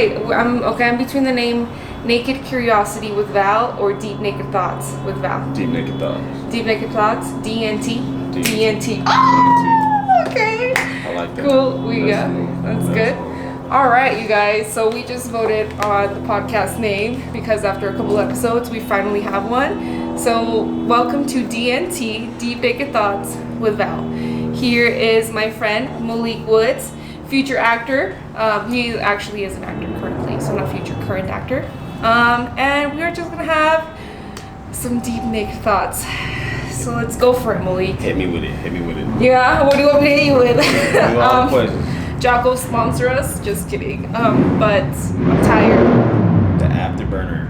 wait. I'm between the name Naked Curiosity with Val or Deep Naked Thoughts with Val. Deep Naked Thoughts. Deep Naked Thoughts. DNT. DNT. Oh, okay. I like that. Cool. That's good. All right, you guys. So we just voted on the podcast name because after a couple episodes, we finally have one. So welcome to DNT, Deep Naked Thoughts with Val. Here is my friend Malik Woods, future actor. He actually is an actor currently, so not future, current actor. And we are just gonna have some deep naked thoughts. So let's go for it, Malik. Hit me with it. Yeah, what do you want me to hit you with? Questions. Jocko sponsor us. Just kidding. But I'm tired. The afterburner.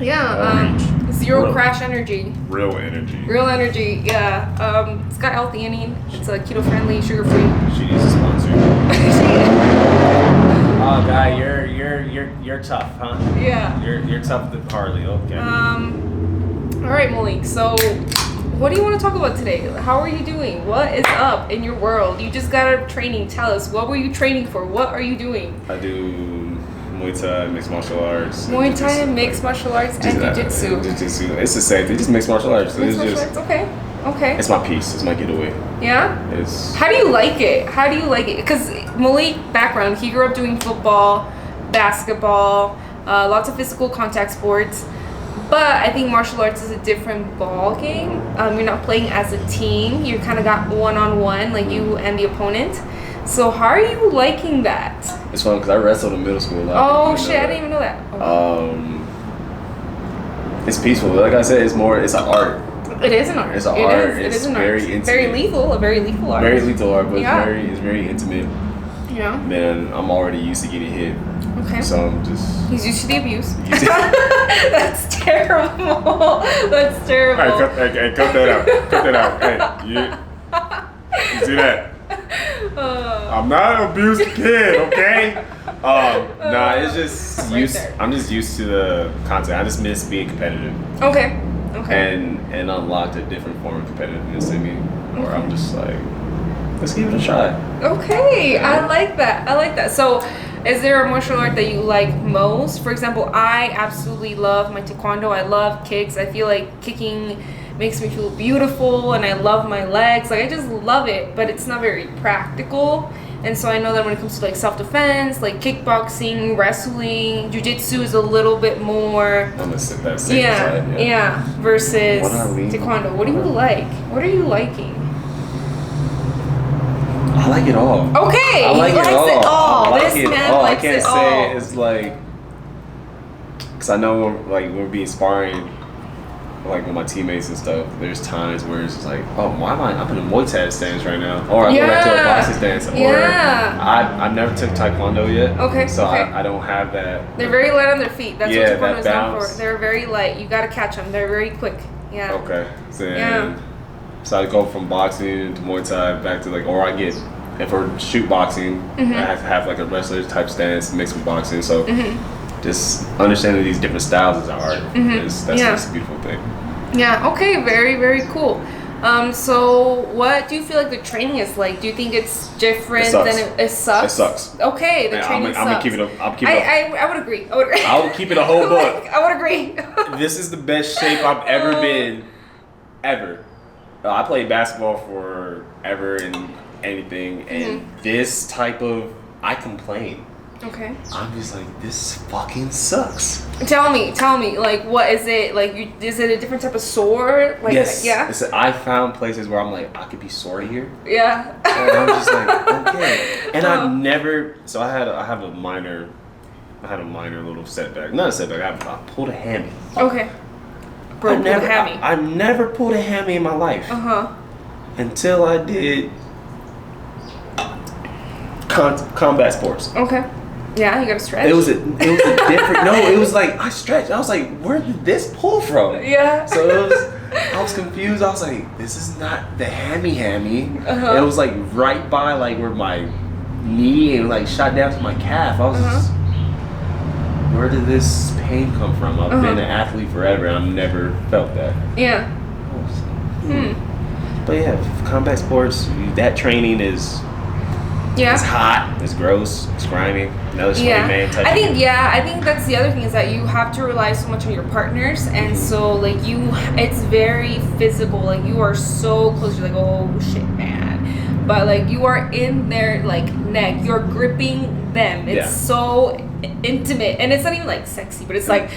Yeah. Zero crash energy. Real energy. Yeah. It's got L-theanine. It's a keto friendly, sugar free. She needs a sponsor. Oh, guy, you're tough, huh? Yeah. You're tough with Harley. Okay. All right, Malik. So, what do you want to talk about today? How are you doing? What is up in your world? You just got out of training. Tell us. What were you training for? What are you doing? I do Muay Thai, mixed martial arts. Muay Thai, mixed martial arts, and Jiu-Jitsu. Jiu-Jitsu. It's the same thing. Just mixed martial arts. Mixed martial arts. Okay. It's my piece. It's my getaway. Yeah? How do you like it? Because Malik, background, he grew up doing football, basketball, lots of physical contact sports. But I think martial arts is a different ball game. You're not playing as a team. You kind of got one-on-one, like you and the opponent. So how are you liking that? It's fun because I wrestled in middle school a lot. Oh shit, I didn't even know that. It's peaceful. Like I said, it's an art. It is an art. It's an art. It is an very art. intimate. Very lethal. A very lethal art. Very lethal art, but Yeah. it's very intimate. Yeah. Man, I'm already used to getting hit. Okay. So I'm just... He's used to the abuse. That's terrible. That's terrible. All right, cut that out. Cut that out. Hey, you see that? I'm not an abused kid, okay? It's just I'm just used to the content. I just miss being competitive. Okay. And unlocked a different form of competitiveness in me, where I'm just like, let's give it a try. Okay, yeah. I like that. So, is there a martial art that you like most? For example, I absolutely love my taekwondo. I love kicks. I feel like kicking makes me feel beautiful, and I love my legs. Like, I just love it, but it's not very practical. And so I know that when it comes to like self-defense, like kickboxing, wrestling, jiu-jitsu is a little bit more on that same side. Yeah. Versus taekwondo. What do you like? What are you liking? I like it all. Okay, I like it all. This man likes it all. I can't say it's like, because I know we're being sparring, like with my teammates and stuff. There's times where it's just like, oh, why am I'm in a Muay Thai stance right now, or I go back to a boxing stance, or I never took Taekwondo yet. Okay. So I don't have that. They're very light on their feet. That's what Taekwondo is known for. bounce. They're very light. You gotta catch them. They're very quick. Yeah. Okay. So I go from boxing to Muay Thai back to if we're shoot boxing, I have to have like a wrestler type stance mixed with boxing. So just understanding these different styles is art. That's a beautiful thing. Yeah. Okay. Very, very cool. So what do you feel like the training is like? Do you think it's different than it sucks? It sucks. Okay, the training sucks. I'm gonna keep it. I would agree. I will keep it a whole book. I would agree. This is the best shape I've ever been, ever. I played basketball forever and anything, and this type of I complain. Okay. I'm just like, this fucking sucks. Tell me, like, what is it? Like, is it a different type of sore? Like, yes. Yeah. I found places where I'm like, I could be sore here. Yeah. And I'm just like, okay. And I've never. So I had a minor little setback. Not a setback. I pulled a hammy. Okay. Broke a hammy. I never pulled a hammy in my life. Until I did combat sports. Okay. Yeah, you gotta stretch. It was a different. No, it was like I stretched. I was like, where did this pull from? Yeah. So I was confused. I was like, this is not the hammy. It was like right by like where my knee and like shot down to my calf. I was just, where did this pain come from? I've been an athlete forever, and I've never felt that. Yeah. But yeah, combat sports, that training is Yeah. It's hot. It's gross. It's grimy. Another sweaty man touching. I think that's the other thing is that you have to rely so much on your partners, and so like it's very physical. Like you are so close. You're like, oh shit, man. But like you are in their like neck. You're gripping them. It's so intimate, and it's not even like sexy, but it's like,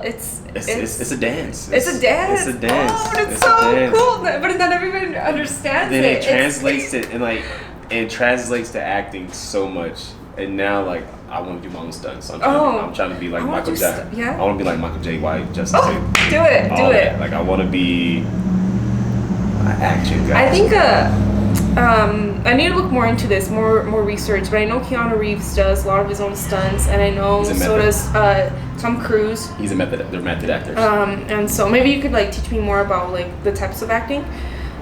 it's a dance. It's a dance. It's a dance. Oh, it's so cool. But not everyone understands it. Then it translates it and like. It translates to acting so much, and now like I want to do my own stunts. I'm trying to be like Michael J. I want to be like Michael J. White, just do it. Like I want to be an action guy. I think I need to look more into this, more research. But I know Keanu Reeves does a lot of his own stunts, and I know so does Tom Cruise. They're method actors. And so maybe you could like teach me more about like the types of acting.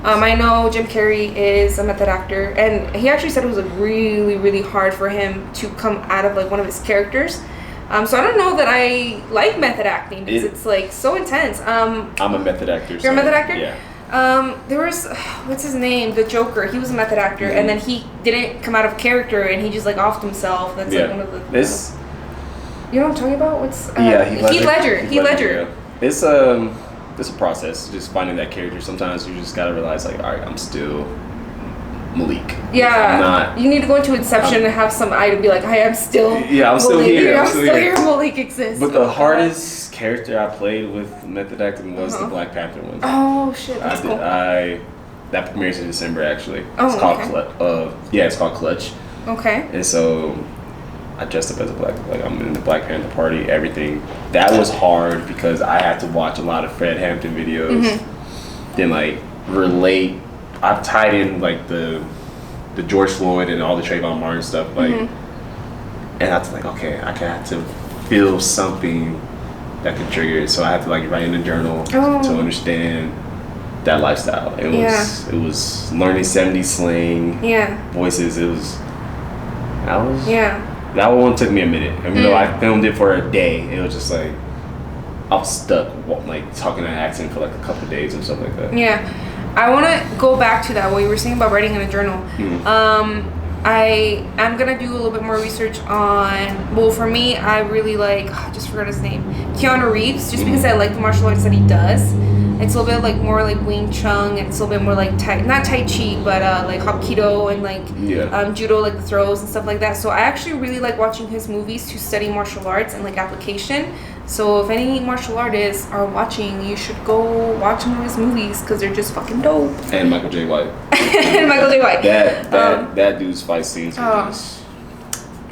I know Jim Carrey is a method actor, and he actually said it was like really, really hard for him to come out of like one of his characters. So I don't know that I like method acting because it's like so intense. I'm a method actor. You're a method actor? Yeah. There was what's his name? The Joker. He was a method actor, and then he didn't come out of character, and he just like offed himself. That's like one of the. You know what I'm talking about? What's Heath Ledger. Heath Ledger. Yeah. It's a process, just finding that character. Sometimes you just gotta realize, like, all right, I'm still Malik. Yeah, you need to go into Inception and have some eye to be like, I am still. Yeah, I'm still here. I'm still here. Malik exists. But the hardest character I played with method acting was the Black Panther one. Oh shit, that's cool. That premieres in December actually. Oh, it's called it's called Clutch. Okay. And so I dressed up as I'm in the Black Panther party, everything. That was hard because I had to watch a lot of Fred Hampton videos. Then like relate. I've tied in like the George Floyd and all the Trayvon Martin stuff. Like, and I was like, okay, I have to feel something that could trigger it. So I had to like write in a journal to understand that lifestyle. It was learning 70s slang, voices. That one took me a minute. Even though I filmed it for a day, it was just like I was stuck, like talking an accent for like a couple of days and stuff like that. Yeah, I want to go back to that what you were saying about writing in a journal. I am gonna do a little bit more research on. Well, for me, I really like. I just forgot his name, Keanu Reeves, just because I like the martial arts that he does. It's a little bit like more like Wing Chun, and it's a little bit more like not Tai Chi, but like Hapkido and like Judo, like the throws and stuff like that. So I actually really like watching his movies to study martial arts and like application. So if any martial artists are watching, you should go watch some of his movies because they're just fucking dope. And Michael J. White. And Michael J. White. That dude's fight scenes are just.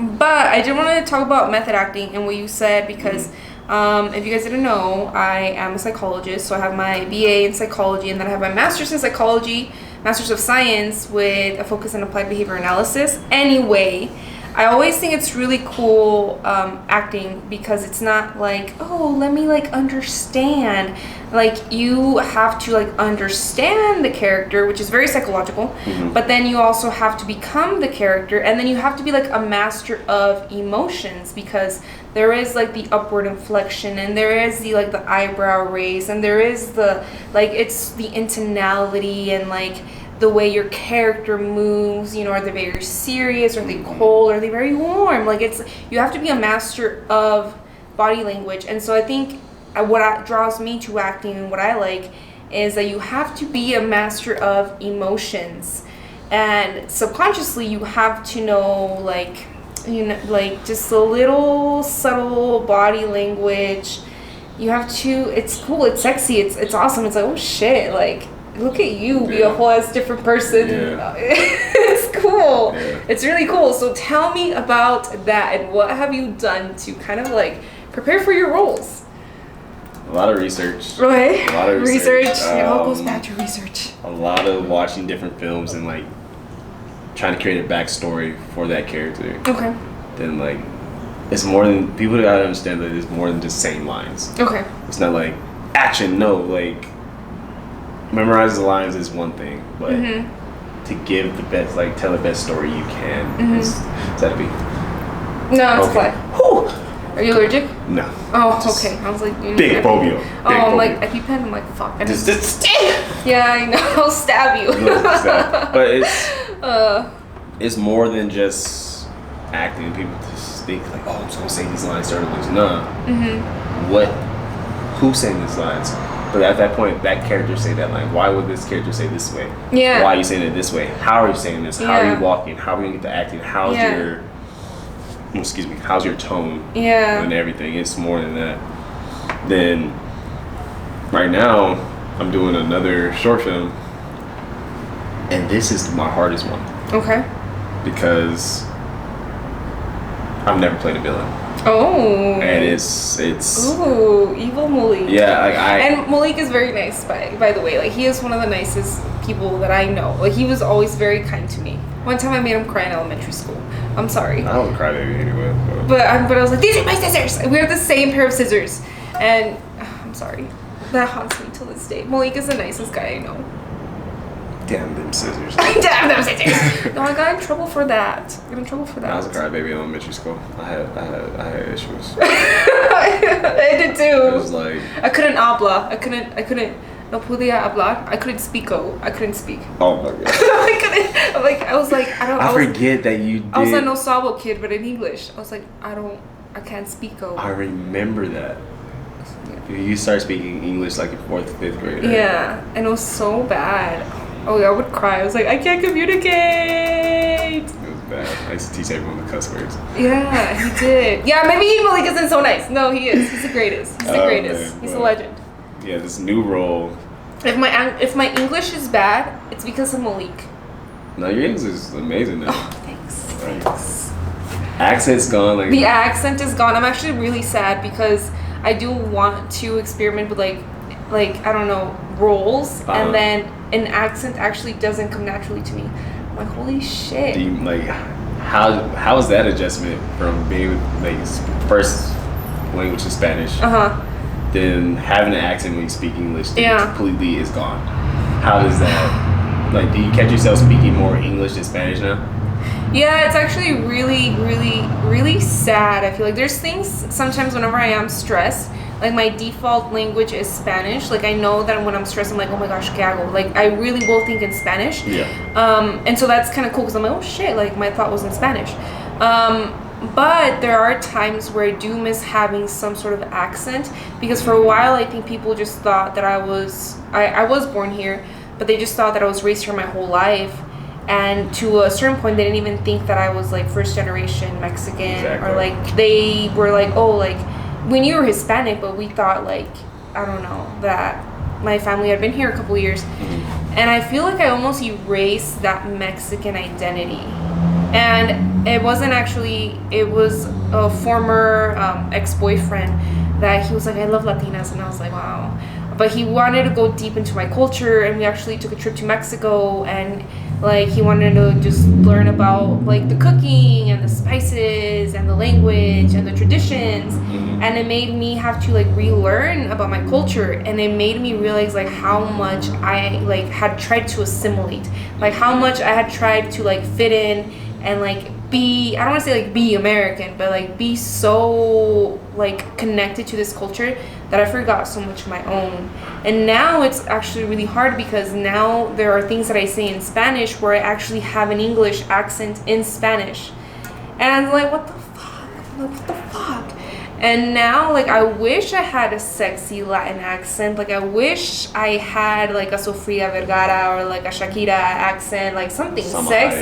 But I did want to talk about method acting and what you said because. If you guys didn't know, I am a psychologist, so I have my BA in psychology, and then I have my master's in psychology, master's of science with a focus on applied behavior analysis. Anyway, I always think it's really cool acting because it's not like, oh, let me like understand. Like you have to like understand the character, which is very psychological, but then you also have to become the character, and then you have to be like a master of emotions because there is like the upward inflection, and there is the like the eyebrow raise, and there is the like it's the intonality and like the way your character moves, you know, are they very serious, are they cold, are they very warm? Like it's you have to be a master of body language. And so I think what draws me to acting and what I like is that you have to be a master of emotions, and subconsciously you have to know like, you know, like just a little subtle body language. You have to, it's cool, it's sexy, it's awesome. It's like, oh shit, like look at you be a whole ass different person. It's cool. It's really cool. So tell me about that, and what have you done to kind of like prepare for your roles? A lot of research. Right. A lot of research. It all goes back to research. A lot of watching different films and like trying to create a backstory for that character. Okay. Then like it's more than, people gotta understand that it's more than just saying lines. Okay. It's not like action. No, like memorize the lines is one thing, but to give the best, like tell the best story you can is that be. No, it's okay. Whew. Are you allergic? No. Oh, okay. I was like, big phobia. I'm like EpiPen. I'm like, fuck. Just yeah, I know. I'll stab you. But it's it's more than just acting. People just think like, oh, I'm just gonna say these lines, start to lose. Nah. Who's saying these lines? But at that point, that character say that line. Why would this character say this way? Yeah. Why are you saying it this way? How are you saying this? How are you walking? How are we gonna get to acting? How's how's your tone? Yeah. And everything. It's more than that. Then right now, I'm doing another short film, and this is my hardest one. Okay. Because I've never played a villain. Oh. And it's Ooh, evil Malik. Yeah, and Malik is very nice by the way. Like, he is one of the nicest people that I know. Like, he was always very kind to me. One time I made him cry in elementary school. I'm sorry. I don't cry baby anyway. But I was like, these are my scissors. We have the same pair of scissors. And I'm sorry. That haunts me till this day. Malik is the nicest guy I know. Damn them scissors. Damn them scissors. No, I got in trouble for that. I was a crybaby in elementary school. I had issues. I did too. It was like I couldn't habla. I couldn't. No podía hablar. I couldn't speak. I couldn't speak. Oh my god. I couldn't. Like, I was like, I forget that you did. I was a no sabo kid, but in English, I was like, I can't speak. I remember that. You started speaking English like in 4th, 5th grade. Right? Yeah, and it was so bad. Oh yeah, I would cry. I was like, I can't communicate. It was bad. I used to teach everyone the cuss words. Yeah, he did. Yeah, maybe Malik isn't so nice. No, he is. He's the greatest. He's the greatest. Man, he's a legend. Yeah, this new role. If my English is bad, it's because of Malik. No, your English is amazing now. Oh, thanks. Accent's gone. Like the accent is gone. I'm actually really sad because I do want to experiment with like I don't know, roles, and then an accent actually doesn't come naturally to me. I'm like, holy shit. Do you, like, how is that adjustment from being like first language is Spanish, then having an accent when you speak English completely is gone? How does that, like, do you catch yourself speaking more English than Spanish now? Yeah, it's actually really, really, really sad. I feel like there's things sometimes whenever I am stressed, like my default language is Spanish. Like, I know that when I'm stressed, I'm like, oh my gosh, ¿qué hago? Like, I really will think in Spanish. Yeah. And so that's kind of cool because I'm like, oh shit, like my thought was in Spanish. But there are times where I do miss having some sort of accent because for a while I think people just thought that I was born here, but they just thought that I was raised here my whole life. And to a certain point, they didn't even think that I was like first generation Mexican, or like they were like, oh, like we knew you were Hispanic, but we thought like, I don't know, that my family had been here a couple of years. And I feel like I almost erased that Mexican identity. And it wasn't actually, it was a former ex-boyfriend that he was like, I love Latinas. And I was like, wow. But he wanted to go deep into my culture, and we actually took a trip to Mexico, and like he wanted to just learn about like the cooking and the spices and the language and the traditions. And it made me have to like relearn about my culture, and it made me realize like how much I like had tried to assimilate, like how much I had tried to like fit in and like be, I don't want to say like be American, but like be so like connected to this culture that I forgot so much of my own. And now it's actually really hard because now there are things that I say in Spanish where I actually have an English accent in Spanish. And I'm like, what the fuck? I'm like, what the fuck? And now, like, I wish I had a sexy Latin accent. Like, I wish I had, like, a Sofia Vergara or, like, a Shakira accent. Like, something sex.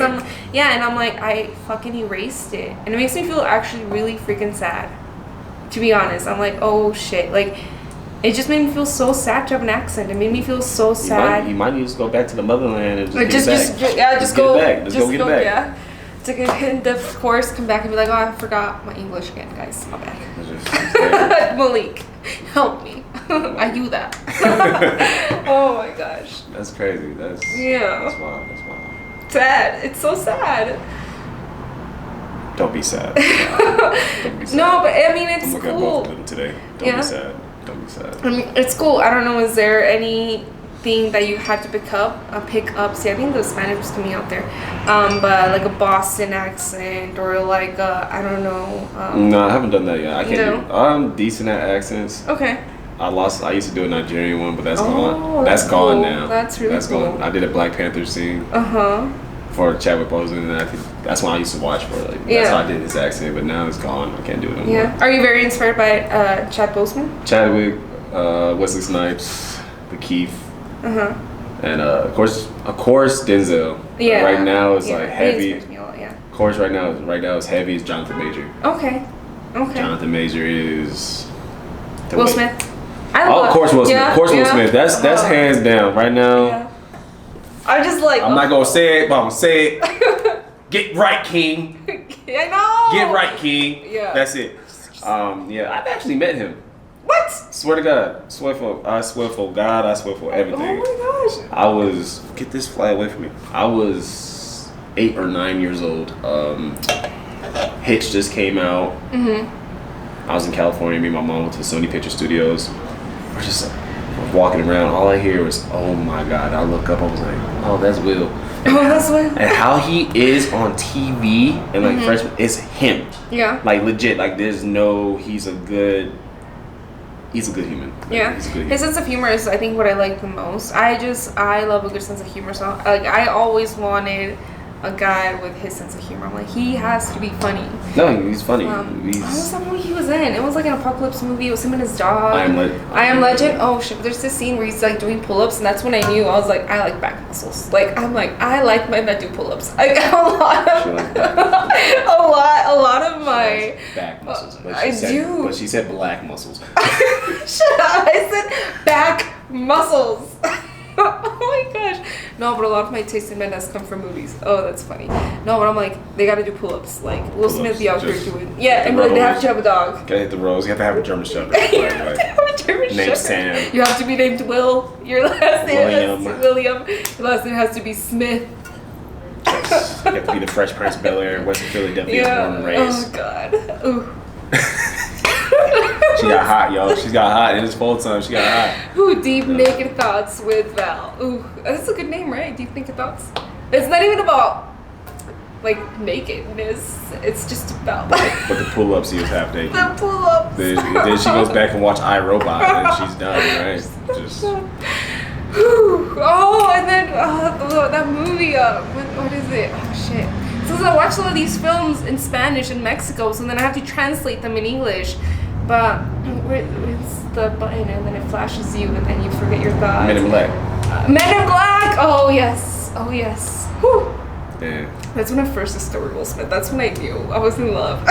Yeah, and I'm like, I fucking erased it. And it makes me feel actually really freaking sad. To be honest. I'm like, oh, shit. Like, it just made me feel so sad to have an accent. It made me feel so sad. You might need to go back to the motherland and just get it back. Just go get it back. Yeah. To get the course, come back and be like, oh, I forgot my English again, guys. My bad. Malik, help me. Ayuda. Oh my gosh. That's crazy. That's wild. That's wild. Sad. It's so sad. Don't be sad. Don't be sad. No, but I mean, it's cool. cool. I'm looking at both of them today. Don't be sad. Don't be sad. I mean, it's cool. I don't know. Is there anything that you had to pick up? See, I think the Spanish was coming out there. But like a Boston accent or like I don't know. No, I haven't done that yet. I can't. I'm decent at accents. Okay. I used to do a Nigerian one, but that's gone. That's gone now. That's really cool. Gone. I did a Black Panther scene. for Chadwick Boseman, and that's when I used to watch for. Like, that's how I did his accent, but now it's gone. I can't do it anymore. Yeah. Are you very inspired by Chad Boseman? Chadwick, Wesley Snipes, the Keith, and of course Denzel. Yeah. Right now is like heavy. He inspires me a lot, yeah. Of course, right now is heavy. Is Jonathan Major. Okay. Jonathan Major is Will Smith. Of course, Will Smith. Of course, Will Smith. That's hands down right now. Yeah. I'm just like. I'm not gonna say it, but I'm gonna say it. Get right, King. I know. Get right, King. Yeah. That's it. Yeah, I've actually met him. What? Swear to God. I swear for God. I swear for everything. Oh my gosh. Get this flag away from me. I was 8 or 9 years old. Hitch just came out. I was in California. Me and my mom went to Sony Picture Studios. We're just walking around. All I hear was, "Oh my God!" I look up. I was like, "Oh, that's Will." That's Will. And how he is on TV and like freshman, it's him. Yeah. Like legit. Like he's a good human. Yeah. He's a good human. His sense of humor is, I think, what I like the most. I love a good sense of humor. So like, I always wanted a guy with his sense of humor. I'm like, he has to be funny. No, he's funny. What was that movie he was in? It was like an apocalypse movie. It was him and his dog. I Am Legend. Oh shit! There's this scene where he's like doing pull-ups, and that's when I knew. I was like, I like back muscles. Like I like men that do pull-ups. I a lot of my back muscles. But I do. But she said black muscles. Shut up! I said back muscles. Oh my gosh. No, but a lot of my taste in men has come from movies. Oh, that's funny. No, but I'm like, they gotta do pull-ups. Like, Will Smith be out here doing. Yeah, and like, they have to have a dog. Gotta hit the roads. You have to have a German Shepherd. You have to have a German Shepherd. Named Sam. You have to be named Will. Your last name William. is William. Your last name has to be Smith. Yes. You have to be the Fresh Prince of Bel-Air, West Philadelphia, born and raised. Oh, God. Ooh. She got hot, y'all. She got hot. It is full time. She got hot. Ooh, Deep Naked Thoughts with Val. Ooh, that's a good name, right? Deep Naked Thoughts. It's not even about like nakedness. It's just about but the pull-ups, he was half naked. the pull-ups. Then she goes back and watch iRobot, and she's done, right? Just. Oh, and then that movie. What is it? Oh shit. So I watch some of these films in Spanish in Mexico, so then I have to translate them in English. But it's the button, and then it flashes you, and then you forget your thoughts. Men in Black. Men in Black. Oh yes. Oh yes. Whew. Yeah. That's when I first discovered Will Smith. That's when I knew I was in love.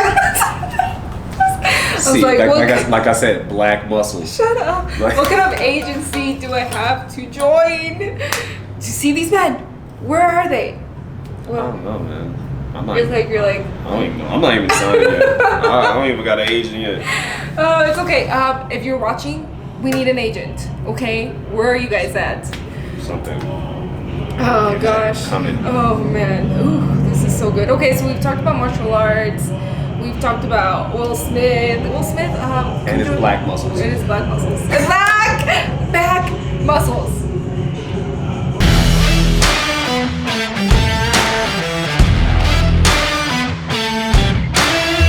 See, like I said, black muscles. Shut up. What kind of agency do I have to join to see these men? Where are they? Well, I don't know, man. You're like. I don't even know. I'm not even signed yet. I don't even got an agent yet. It's okay. If you're watching, we need an agent. Okay, where are you guys at? Something. Oh gosh. Coming. Oh man. Ooh, this is so good. Okay, so we've talked about martial arts. We've talked about Will Smith. And his black muscles. And his black muscles. And back muscles.